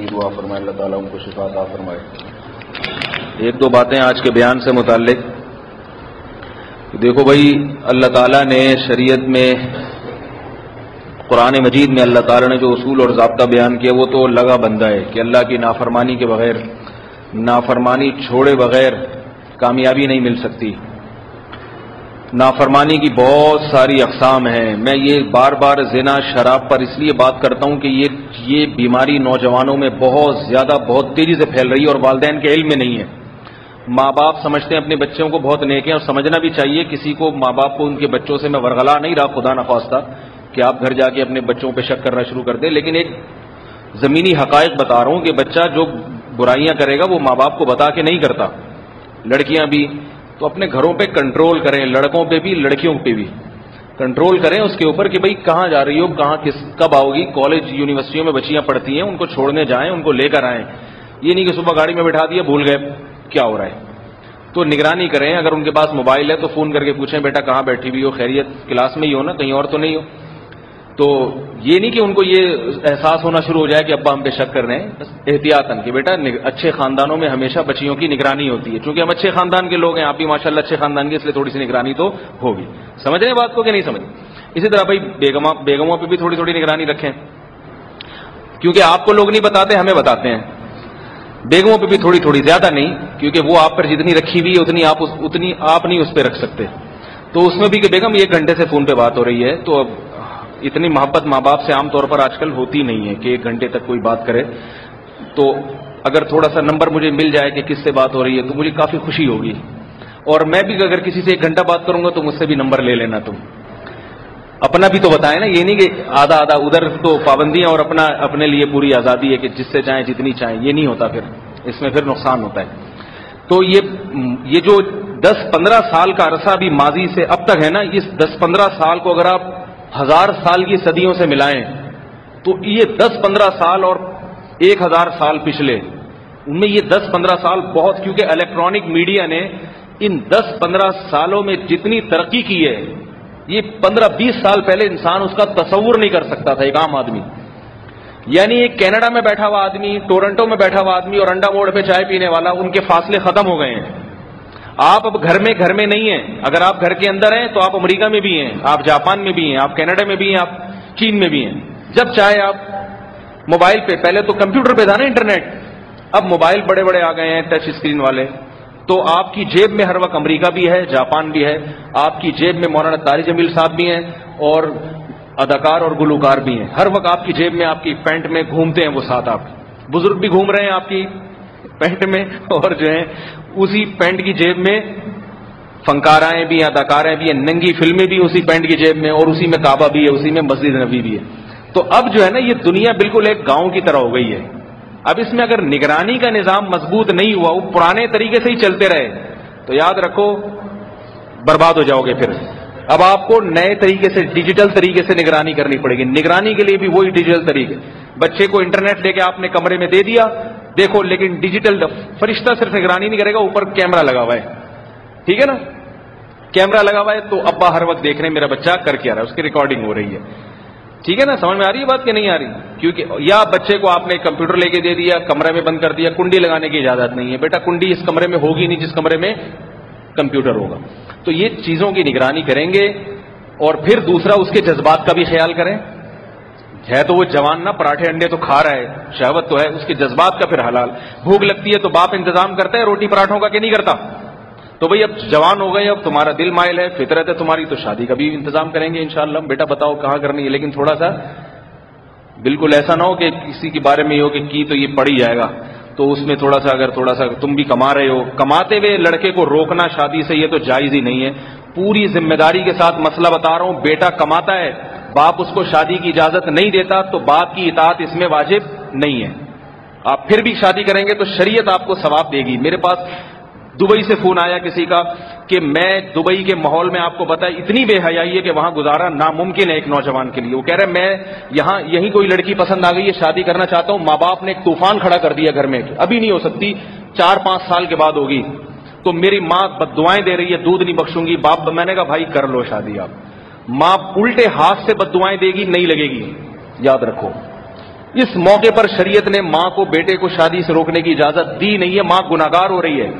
کی دعا فرمائے، اللہ تعالیٰ ان کو شفا عطا فرمائے۔ ایک دو باتیں آج کے بیان سے متعلق۔ دیکھو بھائی، اللہ تعالیٰ نے شریعت میں، قرآن مجید میں اللہ تعالیٰ نے جو اصول اور ضابطہ بیان کیا وہ تو لگا بندہ ہے کہ اللہ کی نافرمانی کے بغیر، نافرمانی چھوڑے بغیر کامیابی نہیں مل سکتی۔ نافرمانی کی بہت ساری اقسام ہیں۔ میں یہ بار بار زنا، شراب پر اس لیے بات کرتا ہوں کہ یہ بیماری نوجوانوں میں بہت زیادہ، بہت تیزی سے پھیل رہی ہے اور والدین کے علم میں نہیں ہے۔ ماں باپ سمجھتے ہیں اپنے بچوں کو بہت نیک ہیں، اور سمجھنا بھی چاہیے۔ کسی کو، ماں باپ کو ان کے بچوں سے میں ورغلا نہیں رہا، خدا نخواستہ کہ آپ گھر جا کے اپنے بچوں پہ شک کرنا شروع کر دیں، لیکن ایک زمینی حقائق بتا رہا ہوں کہ بچہ جو برائیاں کرے گا وہ ماں باپ کو بتا کے نہیں کرتا۔ لڑکیاں بھی تو اپنے گھروں پہ کنٹرول کریں، لڑکوں پہ بھی لڑکیوں پہ بھی کنٹرول کریں اس کے اوپر کہ بھئی کہاں جا رہی ہو، کہاں کب آؤ گی۔ کالج یونیورسٹیوں میں بچیاں پڑھتی ہیں، ان کو چھوڑنے جائیں، ان کو لے کر آئیں۔ یہ نہیں کہ صبح گاڑی میں بٹھا دیا، بھول گئے کیا ہو رہا ہے۔ تو نگرانی کریں۔ اگر ان کے پاس موبائل ہے تو فون کر کے پوچھیں، بیٹا کہاں بیٹھی ہوئی ہو، خیریت، کلاس میں ہی ہو نا، کہیں اور تو نہیں ہو۔ تو یہ نہیں کہ ان کو یہ احساس ہونا شروع ہو جائے کہ ابا ہم پہ شک کر رہے ہیں، بس احتیاطاً کہ بیٹا اچھے خاندانوں میں ہمیشہ بچیوں کی نگرانی ہوتی ہے، چونکہ ہم اچھے خاندان کے لوگ ہیں، آپ بھی ماشاءاللہ اچھے خاندان کے، اس لیے تھوڑی سی نگرانی تو ہوگی۔ سمجھ رہے ہیں بات کو کہ نہیں سمجھ؟ اسی طرح بھائی بیگموں پہ بھی تھوڑی تھوڑی نگرانی رکھیں، کیونکہ آپ کو لوگ نہیں بتاتے، ہمیں بتاتے ہیں۔ بیگموں پہ بھی تھوڑی تھوڑی، زیادہ نہیں، کیونکہ وہ آپ پر جتنی رکھی ہوئی ہے اتنی آپ نہیں اس پہ رکھ سکتے۔ تو اس میں بھی کہ بیگم 1 گھنٹے سے فون پہ بات ہو رہی ہے، تو اب اتنی محبت ماں باپ سے عام طور پر آج کل ہوتی نہیں ہے کہ 1 گھنٹے تک کوئی بات کرے۔ تو اگر تھوڑا سا نمبر مجھے مل جائے کہ کس سے بات ہو رہی ہے تو مجھے کافی خوشی ہوگی، اور میں بھی اگر کسی سے 1 گھنٹہ بات کروں گا تو مجھ سے بھی نمبر لے لینا۔ تم اپنا بھی تو بتائیں نا، یہ نہیں کہ آدھا ادھر تو پابندیاں اور اپنے لیے پوری آزادی ہے کہ جس سے چاہیں جتنی چاہیں، یہ نہیں ہوتا، پھر اس میں پھر نقصان ہوتا ہے۔ تو یہ جو 10-15 سال کا عرصہ بھی ماضی سے اب تک ہے نا، اس 10-15 سال کو اگر آپ 1000 سال کی صدیوں سے ملائیں تو یہ 10-15 سال اور 1000 سال پچھلے، ان میں یہ 10-15 سال بہت، کیونکہ الیکٹرانک میڈیا نے ان 10-15 سالوں میں جتنی ترقی کی ہے، یہ 15-20 سال پہلے انسان اس کا تصور نہیں کر سکتا تھا، ایک عام آدمی۔ یعنی ایک کینیڈا میں بیٹھا ہوا آدمی، ٹورنٹو میں بیٹھا ہوا آدمی اور انڈا موڑ پہ چائے پینے والا، ان کے فاصلے ختم ہو گئے ہیں۔ آپ اب گھر میں نہیں ہیں، اگر آپ گھر کے اندر ہیں تو آپ امریکہ میں بھی ہیں، آپ جاپان میں بھی ہیں، آپ کینیڈا میں بھی ہیں، آپ چین میں بھی ہیں۔ جب چاہے آپ موبائل پہ، پہلے تو کمپیوٹر پہ تھا نا انٹرنیٹ، اب موبائل بڑے بڑے آ گئے ہیں ٹچ اسکرین والے، تو آپ کی جیب میں ہر وقت امریکہ بھی ہے، جاپان بھی ہے، آپ کی جیب میں مولانا طارق جمیل صاحب بھی ہیں اور اداکار اور گلوکار بھی ہیں، ہر وقت آپ کی جیب میں، آپ کی پینٹ میں گھومتے ہیں وہ ساتھ، آپ بزرگ بھی گھوم رہے ہیں آپ کی پینٹ میں، اور جو ہے اسی پینٹ کی جیب میں فنکارائیں بھی ہیں، اداکاریں بھی ہیں، ننگی فلمیں بھی اسی پینٹ کی جیب میں، اور اسی میں کعبہ بھی ہے، اسی میں مسجد نبوی بھی ہے۔ تو اب جو ہے نا یہ دنیا بالکل ایک گاؤں کی طرح ہو گئی ہے۔ اب اس میں اگر نگرانی کا نظام مضبوط نہیں ہوا، وہ پرانے طریقے سے ہی چلتے رہے تو یاد رکھو برباد ہو جاؤ گے۔ پھر اب آپ کو نئے طریقے سے، ڈیجیٹل طریقے سے نگرانی کرنی پڑے گی۔ نگرانی کے لیے بھی وہی ڈیجیٹل طریقے، بچے کو انٹرنیٹ لے کے آپ نے کمرے میں دے دیا، دیکھو، لیکن ڈیجیٹل فرشتہ صرف نگرانی نہیں کرے گا، اوپر کیمرہ لگا ہوا ہے، ٹھیک ہے نا، کیمرہ لگا ہوا ہے تو ابا ہر وقت دیکھ رہے ہیں میرا بچہ کر کے آ رہا ہے، اس کی ریکارڈنگ ہو رہی ہے، ٹھیک ہے نا، سمجھ میں آ رہی ہے بات کہ نہیں آ رہی؟ کیونکہ یا بچے کو آپ نے کمپیوٹر لے کے دے دیا، کمرے میں بند کر دیا، کنڈی لگانے کی اجازت نہیں ہے، بیٹا کنڈی اس کمرے میں ہوگی نہیں جس کمرے میں کمپیوٹر ہوگا۔ تو یہ چیزوں کی نگرانی کریں گے، اور پھر دوسرا اس کے جذبات کا بھی خیال کریں۔ ہے تو وہ جوان نا، پراٹھے انڈے تو کھا رہا ہے، شہوت تو ہے، اس کے جذبات کا پھر حلال۔ بھوک لگتی ہے تو باپ انتظام کرتا ہے روٹی پراٹھوں کا کہ نہیں کرتا؟ تو بھئی اب جوان ہو گئے، اب تمہارا دل مائل ہے، فطرت ہے تمہاری، تو شادی کا بھی انتظام کریں گے انشاءاللہ۔ بیٹا بتاؤ کہاں کرنی ہے، لیکن تھوڑا سا بالکل ایسا نہ ہو کہ کسی کے بارے میں یہ ہو کہ کی تو یہ پڑ ہی جائے گا، تو اس میں تھوڑا سا اگر تھوڑا سا تم بھی کما رہے ہو، کماتے ہوئے لڑکے کو روکنا شادی سے یہ تو جائز ہی نہیں ہے۔ پوری ذمہ داری کے ساتھ مسئلہ بتا رہا ہوں، بیٹا کماتا ہے، باپ اس کو شادی کی اجازت نہیں دیتا تو باپ کی اطاعت اس میں واجب نہیں ہے۔ آپ پھر بھی شادی کریں گے تو شریعت آپ کو ثواب دے گی۔ میرے پاس دبئی سے فون آیا کسی کا کہ میں دبئی کے ماحول میں، آپ کو پتا ہے اتنی بے حیائی ہے کہ وہاں گزارا ناممکن ہے ایک نوجوان کے لیے۔ وہ کہہ رہے میں یہیں کوئی لڑکی پسند آ گئی ہے، شادی کرنا چاہتا ہوں، ماں باپ نے ایک طوفان کھڑا کر دیا گھر میں، ابھی نہیں ہو سکتی، 4-5 سال کے بعد ہوگی، تو میری ماں بد دعائیں دے رہی ہے، دودھ نہیں بخشوں گی۔ باپ، میں نے کہا بھائی کر لو شادی آپ۔ ماں الٹے ہاتھ سے بد دعائیں دے گی، نہیں لگے گی، یاد رکھو۔ اس موقع پر شریعت نے ماں کو بیٹے کو شادی سے روکنے کی اجازت دی نہیں ہے. ماں گناہگار ہو رہی ہے.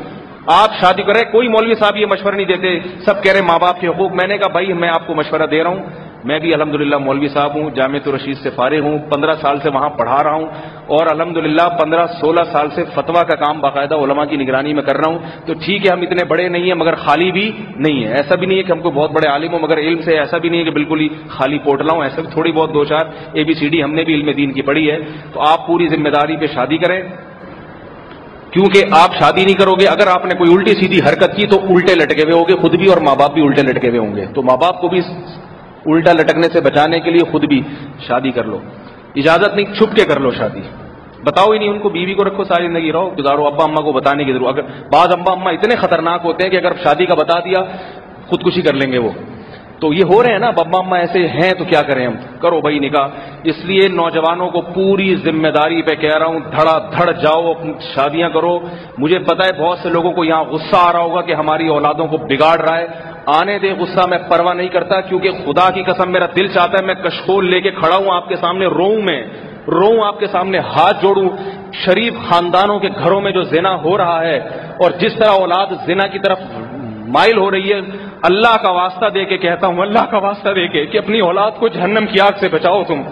آپ شادی کر رہے, کوئی مولوی صاحب یہ مشورہ نہیں دیتے, سب کہہ رہے ماں باپ کے حقوق. میں نے کہا بھائی میں آپ کو مشورہ دے رہا ہوں, میں بھی الحمدللہ مولوی صاحب ہوں, جامعۃ الرشید سے فارغ ہوں, 15 سال سے وہاں پڑھا رہا ہوں, اور الحمدللہ 15-16 سال سے فتویٰ کا کام باقاعدہ علماء کی نگرانی میں کر رہا ہوں. تو ٹھیک ہے ہم اتنے بڑے نہیں ہیں مگر خالی بھی نہیں ہے. ایسا بھی نہیں ہے کہ ہم کو بہت بڑے عالم ہوں مگر علم سے ایسا بھی نہیں ہے کہ بالکل ہی خالی پوٹلا ہوں. ایسا بھی تھوڑی بہت 2-4 ABCD ہم نے بھی علم دین کی پڑھی ہے. تو آپ پوری ذمہ داری پہ شادی کریں, کیونکہ آپ شادی نہیں کرو گے, اگر آپ نے کوئی الٹی سیدھی حرکت کی تو الٹے لٹکے ہوئے ہوگے خود بھی, اور ماں باپ بھی الٹے لٹکے ہوئے ہوں گے. تو ماں باپ کو بھی الٹا لٹکنے سے بچانے کے لیے خود بھی شادی کر لو. اجازت نہیں, چھپ کے کر لو شادی. بتاؤ ہی نہیں ان کو, بیوی کو رکھو ساری زندگی رہو, گزارو. ابا اماں کو بتانے کی ضرورت, اگر بعض ابا اماں اتنے خطرناک ہوتے ہیں کہ اگر شادی کا بتا دیا خودکشی کر لیں گے وہ. تو یہ ہو رہے ہیں نا ابا اماں ایسے ہیں, تو کیا کریں ہم. کرو بھائی نکاح. اس لیے نوجوانوں کو پوری ذمہ داری پہ کہہ رہا ہوں, دھڑا دھڑ جاؤ اپنی شادیاں کرو. مجھے پتا ہے بہت سے لوگوں کو یہاں غصہ آ رہا ہوگا کہ ہماری اولادوں کو بگاڑ رہا ہے. آنے دے غصہ, میں پرواہ نہیں کرتا, کیونکہ خدا کی قسم میرا دل چاہتا ہے میں کشکول لے کے کھڑا ہوں آپ کے سامنے, روؤں آپ کے سامنے, ہاتھ جوڑوں. شریف خاندانوں کے گھروں میں جو زنا ہو رہا ہے اور جس طرح اولاد زنا کی طرف مائل ہو رہی ہے, اللہ کا واسطہ دے کے کہتا ہوں, اللہ کا واسطہ دے کے کہ اپنی اولاد کو جہنم کی آگ سے بچاؤ. تم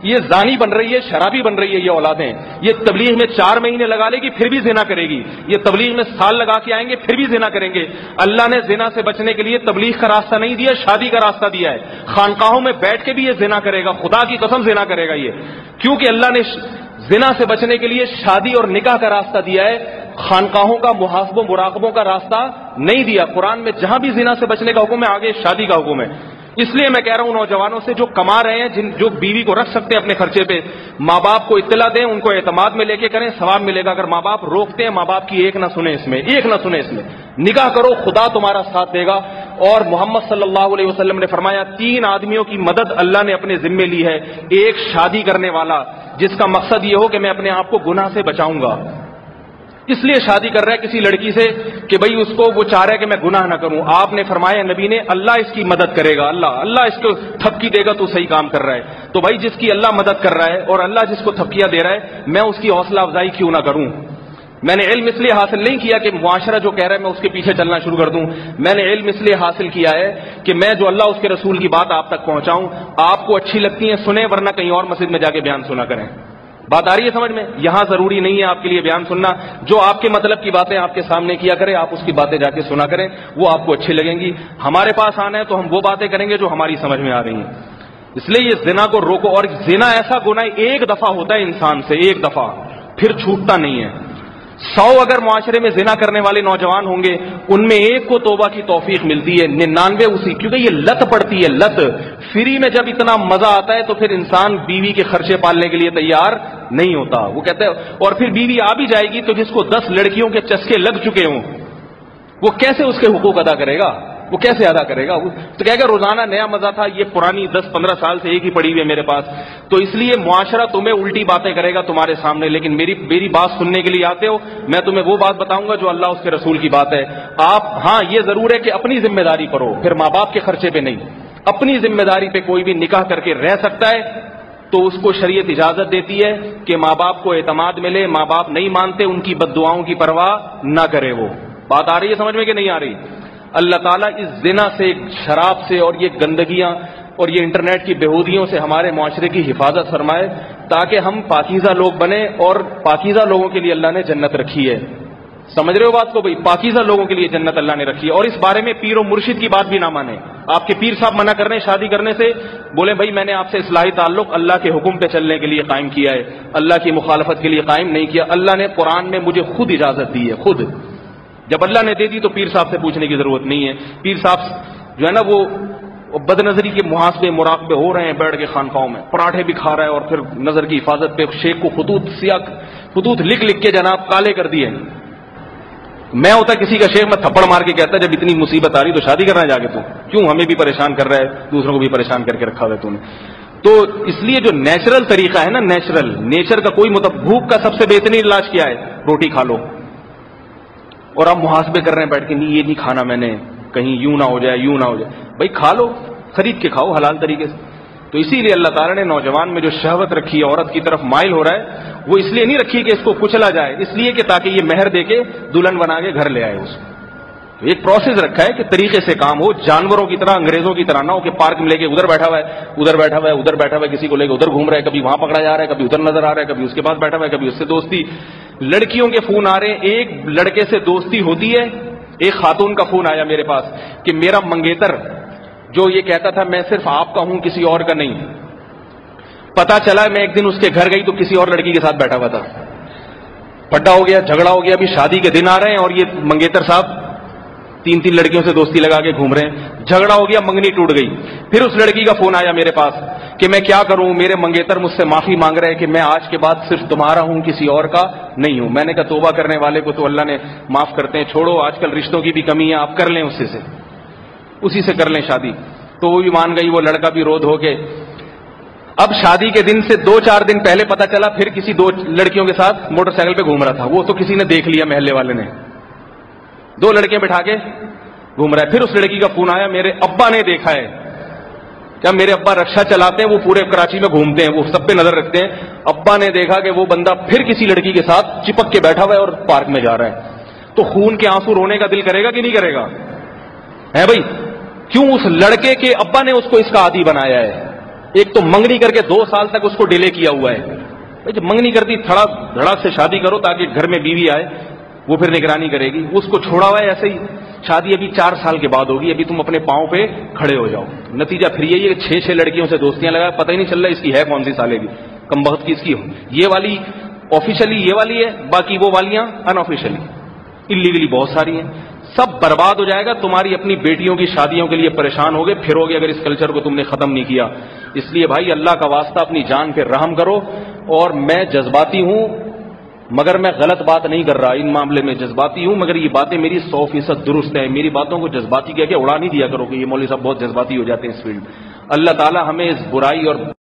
یہ زانی بن رہی ہے, شرابی بن رہی ہے یہ اولادیں. یہ تبلیغ میں 4 مہینے لگا لے گی پھر بھی زنا کرے گی, یہ تبلیغ میں سال لگا کے آئیں گے پھر بھی زنا کریں گے. اللہ نے زنا سے بچنے کے لیے تبلیغ کا راستہ نہیں دیا, شادی کا راستہ دیا ہے. خانقاہوں میں بیٹھ کے بھی یہ زنا کرے گا, خدا کی قسم زنا کرے گا یہ, کیونکہ اللہ نے زنا سے بچنے کے لیے شادی اور نکاح کا راستہ دیا ہے, خانقاہوں کا محاسبوں مراقبوں کا راستہ نہیں دیا. قرآن میں جہاں بھی زنا سے بچنے کا حکم ہے آگے شادی کا حکم ہے. اس لیے میں کہہ رہا ہوں نوجوانوں سے جو کما رہے ہیں, جو بیوی کو رکھ سکتے ہیں اپنے خرچے پہ, ماں باپ کو اطلاع دیں, ان کو اعتماد میں لے کے کریں, ثواب ملے گا. اگر ماں باپ روکتے ہیں, ماں باپ کی ایک نہ سنیں اس میں, نکاح کرو, خدا تمہارا ساتھ دے گا. اور محمد صلی اللہ علیہ وسلم نے فرمایا 3 آدمیوں کی مدد اللہ نے اپنے ذمے لی ہے. ایک شادی کرنے والا جس کا مقصد یہ ہو کہ میں اپنے آپ کو گناہ سے بچاؤں گا, اس لیے شادی کر رہا ہے کسی لڑکی سے کہ بھئی اس کو وہ چاہ رہا ہے کہ میں گناہ نہ کروں. آپ نے فرمایا نبی نے, اللہ اس کی مدد کرے گا, اللہ اس کو تھپکی دے گا, تو صحیح کام کر رہا ہے. تو بھائی جس کی اللہ مدد کر رہا ہے اور اللہ جس کو تھپکیاں دے رہا ہے, میں اس کی حوصلہ افزائی کیوں نہ کروں. میں نے علم اس لیے حاصل نہیں کیا کہ معاشرہ جو کہہ رہا ہے میں اس کے پیچھے چلنا شروع کر دوں. میں نے علم اس لیے حاصل کیا ہے کہ میں جو اللہ اس کے رسول کی بات آپ تک پہنچاؤں. آپ کو اچھی لگتی ہیں سنیں, ورنہ کہیں اور مسجد میں جا کے بیان سنا کریں. بات آ رہی ہے سمجھ میں؟ یہاں ضروری نہیں ہے آپ کے لیے بیان سننا. جو آپ کے مطلب کی باتیں آپ کے سامنے کیا کرے, آپ اس کی باتیں جا کے سنا کریں, وہ آپ کو اچھی لگیں گی. ہمارے پاس آنا ہے تو ہم وہ باتیں کریں گے جو ہماری سمجھ میں آ رہی ہیں. اس لیے یہ زنا کو روکو. اور زنا ایسا گناہ ایک دفعہ ہوتا ہے انسان سے, ایک دفعہ, پھر چھوٹتا نہیں ہے. 100 اگر معاشرے میں زنا کرنے والے نوجوان ہوں گے, ان میں ایک کو توبہ کی توفیق ملتی ہے, 99 اسی, کیونکہ یہ لت پڑتی ہے, لت. فری میں جب اتنا مزہ آتا ہے تو پھر انسان بیوی کے خرچے پالنے کے لیے تیار نہیں ہوتا. وہ کہتے ہیں, اور پھر بیوی آ بھی جائے گی تو جس کو 10 لڑکیوں کے چسکے لگ چکے ہوں, وہ کیسے اس کے حقوق ادا کرے گا, وہ کیسے ادا کرے گا؟ تو کہے گا روزانہ نیا مزہ تھا, یہ پرانی 10-15 سال سے ایک ہی پڑی ہوئی ہے میرے پاس. تو اس لیے معاشرہ تمہیں الٹی باتیں کرے گا تمہارے سامنے, لیکن میری بات سننے کے لیے آتے ہو, میں تمہیں وہ بات بتاؤں گا جو اللہ اس کے رسول کی بات ہے. آپ ہاں یہ ضرور ہے کہ اپنی ذمہ داری کرو, پھر ماں باپ کے خرچے پہ نہیں. اپنی ذمہ داری پہ کوئی بھی نکاح کر کے رہ سکتا ہے تو اس کو شریعت اجازت دیتی ہے کہ ماں باپ کو اعتماد ملے. ماں باپ نہیں مانتے, ان کی بد دعاؤں کی پرواہ نہ کرے. وہ بات آ رہی ہے سمجھ میں کہ نہیں آ رہی؟ اللہ تعالیٰ اس زنا سے, شراب سے اور یہ گندگیاں اور یہ انٹرنیٹ کی بےہودیوں سے ہمارے معاشرے کی حفاظت فرمائے, تاکہ ہم پاکیزہ لوگ بنیں. اور پاکیزہ لوگوں کے لیے اللہ نے جنت رکھی ہے. سمجھ رہے ہو بات کو بھائی؟ پاکیزہ لوگوں کے لیے جنت اللہ نے رکھی ہے. اور اس بارے میں پیر و مرشد کی بات بھی نہ مانیں. آپ کے پیر صاحب منع کر رہے ہیں شادی کرنے سے, بولے بھائی میں نے آپ سے اصلاحی تعلق اللہ کے حکم پہ چلنے کے لیے قائم کیا ہے, اللہ کی مخالفت کے لیے قائم نہیں کیا. اللہ نے قرآن میں مجھے خود اجازت دی ہے, خود. جب اللہ نے دے دی تو پیر صاحب سے پوچھنے کی ضرورت نہیں ہے. پیر صاحب جو ہے نا وہ بد نظری کے محاسبے مراقبے ہو رہے ہیں بیٹھ کے خانقاہوں میں, پراٹھے بھی کھا رہا ہے, اور پھر نظر کی حفاظت پہ شیخ کو خطوط لکھ کے جناب کالے کر دیے. میں ہوتا کسی کا شیخ, میں تھپڑ مار کے کہتا جب اتنی مصیبت آ رہی تو شادی کرنا جا کے, تو کیوں ہمیں بھی پریشان کر رہا ہے, دوسروں کو بھی پریشان کر کے رکھا ہوا ہے تو نے. تو اس لیے جو نیچرل طریقہ ہے نا, نیچر کا کوئی بھوک کا سب سے بہترین علاج کیا ہے؟ روٹی کھا لو. اور آپ محاسبے کر رہے ہیں بیٹھ کے, نہیں یہ نہیں کھانا میں نے, کہیں یوں نہ ہو جائے, یوں نہ ہو جائے. بھائی کھا لو, خرید کے کھاؤ حلال طریقے سے. تو تو اسی لیے اللہ تعالیٰ نے نوجوان میں جو شہوت رکھی ہے، عورت کی طرف مائل ہو رہا ہے، وہ اس لیے نہیں رکھی کہ اس کو کچلا جائے، اس لیے کہ تاکہ یہ مہر دے کے دلہن بنا کے گھر لے آئے اس کو۔ تو ایک پروسیس رکھا ہے کہ طریقے سے کام ہو، جانوروں کی طرح، انگریزوں کی طرح نہ ہو کہ پارک میں لے کے ادھر بیٹھا ہوا ہے، ادھر بیٹھا ہوا ہے، ادھر بیٹھا ہوا ہے، کسی کو لے کے ادھر گھوم رہا ہے، کبھی وہاں پکڑا جا رہا ہے، کبھی ادھر نظر آ رہا ہے، کبھی اس کے پاس بیٹھا ہوا ہے، کبھی اس سے دوستی۔ لڑکیوں کے فون آ رہے ہیں، ایک لڑکے سے دوستی ہوتی ہے، ایک خاتون کا فون آیا میرے پاس کہ میرا منگیتر جو یہ کہتا تھا میں صرف آپ کا ہوں کسی اور کا نہیں، پتا چلا میں ایک دن اس کے گھر گئی تو کسی اور لڑکی کے ساتھ بیٹھا ہوا تھا، پھڈا ہو گیا، جھگڑا ہو گیا، ابھی شادی کے دن آ رہے ہیں اور یہ منگیتر صاحب تین تین لڑکیوں سے دوستی لگا کے گھوم رہے ہیں، جھگڑا ہو گیا، منگنی ٹوٹ گئی۔ پھر اس لڑکی کا فون آیا میرے پاس کہ میں کیا کروں، میرے منگیتر مجھ سے معافی مانگ رہے ہیں کہ میں آج کے بعد صرف تمہارا ہوں کسی اور کا نہیں ہوں۔ میں نے کہا توبہ کرنے والے کو تو اللہ نے معاف کرتے ہیں، چھوڑو، آج کل رشتوں کی بھی کمی ہے، آپ کر لیں اسی سے کر لیں شادی۔ تو وہ بھی مان گئی، وہ لڑکا بھی رو دھو کے۔ اب شادی کے دن سے 2-4 دن پہلے پتا چلا پھر کسی 2 لڑکیوں کے ساتھ موٹر سائیکل پہ گھوم رہا تھا، وہ تو کسی نے دیکھ لیا، محلے والے نے 2 لڑکیاں بٹھا کے گھوم رہا ہے۔ پھر اس لڑکی کا فون آیا، میرے ابا نے دیکھا ہے، کیا میرے ابا رکشا چلاتے ہیں، وہ پورے کراچی میں گھومتے ہیں، وہ سب پہ نظر رکھتے ہیں، ابا نے دیکھا کہ وہ بندہ پھر کسی لڑکی کے ساتھ چپک کے بیٹھا ہوا ہے اور پارک میں جا رہا ہے۔ تو خون کے آنسو رونے کا دل کرے گا کہ نہیں کرے گا؟ ہے بھائی، کیوں؟ اس لڑکے کے ابا نے اس کو اس کا عادی بنایا ہے۔ ایک تو منگنی کر کے 2 سال تک اس کو ڈیلے کیا ہوا ہے۔ بھائی جب منگنی کرتی دھڑاک سے شادی کرو تاکہ گھر میں بیوی آئے، وہ پھر نگرانی کرے گی، اس کو چھوڑا ہوا ہے ایسے ہی۔ شادی ابھی 4 سال کے بعد ہوگی، ابھی تم اپنے پاؤں پہ کھڑے ہو جاؤ۔ نتیجہ پھر یہی ہے کہ 6 لڑکیوں سے دوستیاں لگا، پتہ ہی نہیں چل رہا اس کی ہے کون سی سالے کی، کم بخت کی اس کی ہو، یہ والی آفیشلی یہ والی ہے، باقی وہ والیاں ان آفیشلی، انلیگلی بہت ساری ہیں۔ سب برباد ہو جائے گا، تمہاری اپنی بیٹیوں کی شادیوں کے لیے پریشان ہوگے پھروگے اگر اس کلچر کو تم نے ختم نہیں کیا۔ اس لیے بھائی اللہ کا واسطہ اپنی جان پہ رحم کرو۔ اور میں جذباتی ہوں مگر میں غلط بات نہیں کر رہا، ان معاملے میں جذباتی ہوں مگر یہ باتیں میری 100% درست ہیں۔ میری باتوں کو جذباتی کہہ کے اڑا نہیں دیا کرو کہ یہ مولوی صاحب بہت جذباتی ہو جاتے ہیں اس فیلڈ۔ اللہ تعالی ہمیں اس برائی اور